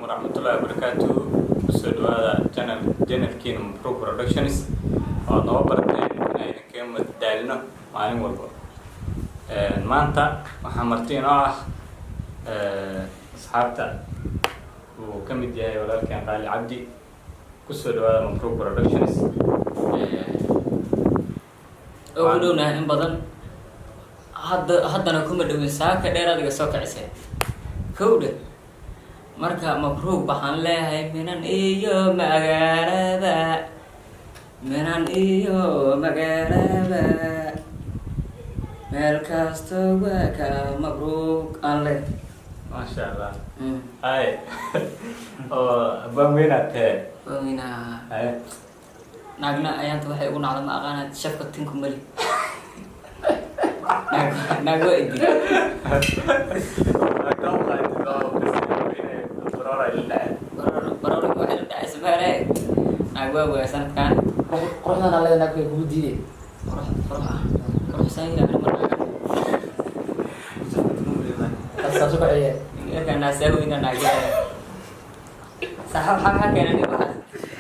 warahmatullahi wabarakatuh. Kusoo dhawaada channel Keenum Pro Productions oo noo bartay inay ka madaalino maalin walba. Maanta waxaan martiin oo asxaabta uu ka mid yahay walaalkeen Qaali Cabdi. Kusoo dhawaada Pro Productions. oo dhowna in badan haddana kuma dhawin saaka dheeraad iga soo kacisay kowda marka mabruuq waxaan leeyahay minan iyo magaalada meel kasta waa ka mabruuq aan leh Masha Allah. Ay. Bameenate. Bamina. Ay. Nagna ayaan waxay ugu nacdo ma aqaan shafka tinku mali nago idi barora waxay dhacay sameeyay nago sanadkan qorxdan alla nago ku diiday qorx sayna marka taas soo kacay kan naasahu ina nago sahab xaq keenani waxa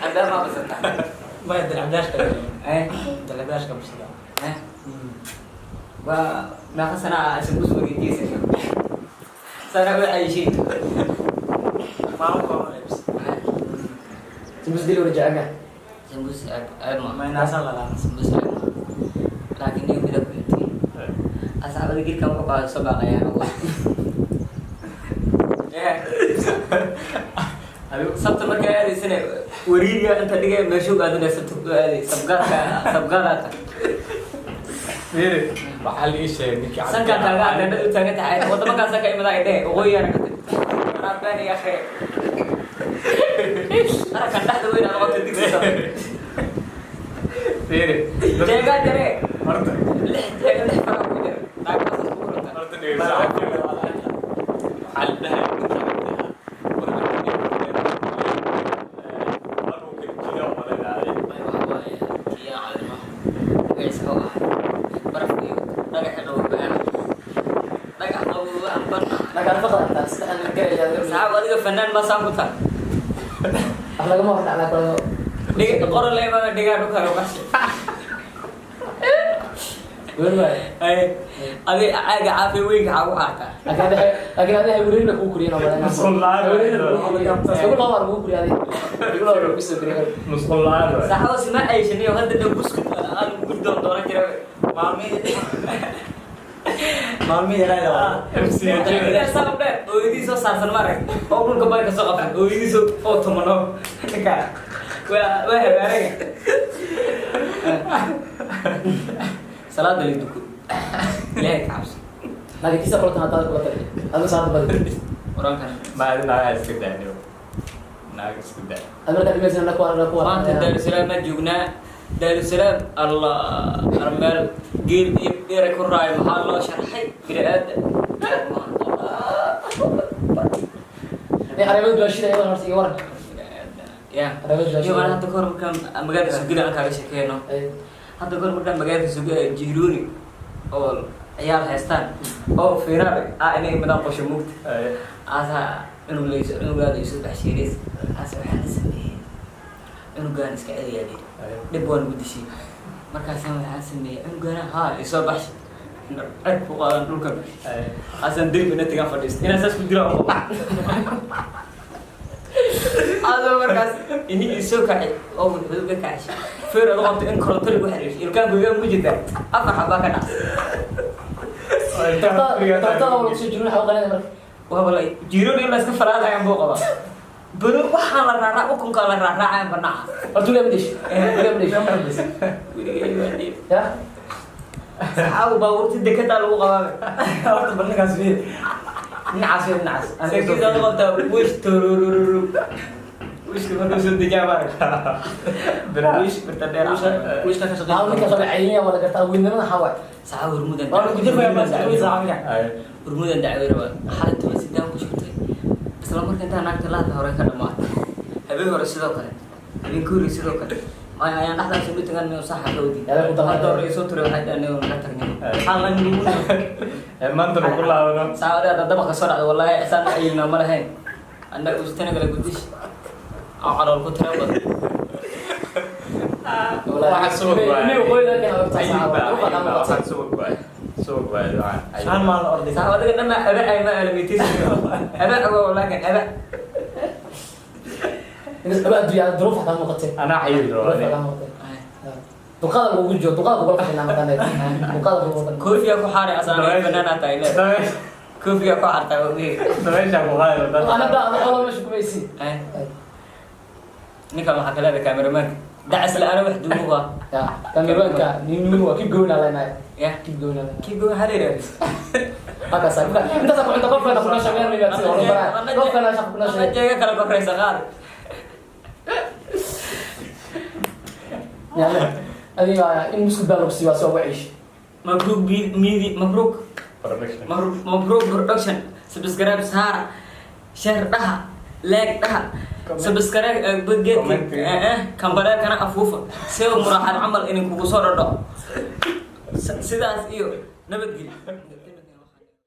anda ma basata ما يدري عبداش كده ده عبداش كم سنة ما خسنا سبوس وجديس سنة أي شيء ما هو كم لبس سبوس دي ورجع أجا سبوس ما يناسب لا سبوس لكن يوم كده بيتي أصعب لقيت كم بقى سبعة يا الله sabta marka aadaysan wariiga inta dhigay meeshu aadaysan tuqaadi sabqaadata Firi waxa la ii sheegay sanka taga dad u taagay tahay wadama ka sanka imada ay dheh ugu yar ka raabaan ya khay ara kan dhaxda weyn aan waqti digso Firi jeega jare horta lix jeega lix fara ku jira taagta ku qorta horta dhigay hal dhahay صعب هذا فنان ما صار كتر. أخلاق ما فتح على كله. دي قرر لي ما دي قالوا كانوا بس. وين ما؟ أي هذه عاجة عافية وين عوّاتا. لكن هذا يقولون لك كوريين ولا نص الله. يقول الله مو كوري هذه. يقول الله بس كوري. نص الله. صح واسمع أي شيء وهذا ده بس أنا بدون دورة كده mami era la ya sabe hoy diso sansan mare o kun ko ba ka so ka hoy diso foto mono ka wa hebare salad li duku le kaus لكن كيسة قلت هذا قلت هذا صار بدري. orang kan ما أنا أسكت يعني ناقص كده أنا كده مثلا نكوار ما تدري سلام جونا dari salam Allah armal gil ira kuray mahal lo sharxay biraad ini arabada duashida iyo horsi waran ya arabada duashida yo ana takor kan magaalada sugida ka sheekeyno hadda goor markaan magaalada sugida jiiruni oo ciyaar haystaan oo fiirar inay madaan qosho mugta asa inuu leeyahay inuu gaado isu baxshiris asa waxaan sameeyay inuu gaan iska celiyay dhibwan gudishay markaas waxaan sameeyay inuu gaana isoo baxsh ark ku qaadan dhulka asan dirbi natiga fadhiist ina saas ku diro ado markaas ini isoo kacay oo wuxuu ka kacay feer ado qabto in koronto lagu xiriir ilkaan gudaha ku jirta afar xaba ka dhac ترى والله سجلنا حوالي مرة والله جيروني الناس كفرات عم بوقبا بنو waxaan la raaraa ukun ka la raaraa aan banaa أنتوا ليه بديش يا saxaw baawurti dekada lagu qabaa أنت بني كاسبين nacas sekida qabta wish turururu wish kuma soo dijaabaa wish bertadera وش كان شغال؟ هاو نيكا شغال عينيا ولا قطع ويننا حوا saxaw hurmudan والله كنت فاهم بس عاوز أعمل hurmudan dacweera xaladtu sidaan ku shurtay isla markaa inta naagta la hore ka dhamaatay habeen hore sidoo kale habeen kuuri sidoo kale ما يعني نحن عشان بيتنا إنه صح كودي. هذا كنت هذا الرئيس ترى واحد إنه نترني. حالا نقول. ما أنت بقول له أنا. سأقول هذا دبق الصراع والله إحسان أيلنا مرة هين. أنا أستنى قال قديش على الكترة waxaad subag Saan maal ordi. sahabat kan nama ada ay ma alamitis ada aku lagi ada ini sebab dia drop ada muqatte anaa xayir duqada ugu jiro duqada ugu qafina madan duqada ugu wadan kofi aku hari asal banana taile kofi aku harta ugi dabeesha ku qaado dad ana da ana meesha ku meesi ni kama hakala da cameraman دعس لأنا وحدوها ya kameramanka ninu keep going alana ya keep going alana كيف هو هذا haka sa inta sa inta qof kana kuna shaqeyn miyaa si hore bara qof kana shaqo kuna أنا جاي كلا كفر سكار yani adiga in musku baa loo soo wacish مبروك ميدي مبروك production مبروك برودكشن سبسكرايب سهارة شهر دها لايك دها سبسكرايب بجد كمبلا كان أفوفا سوى مراحل عمل إنك وصار ده سيدا إيو نبتجي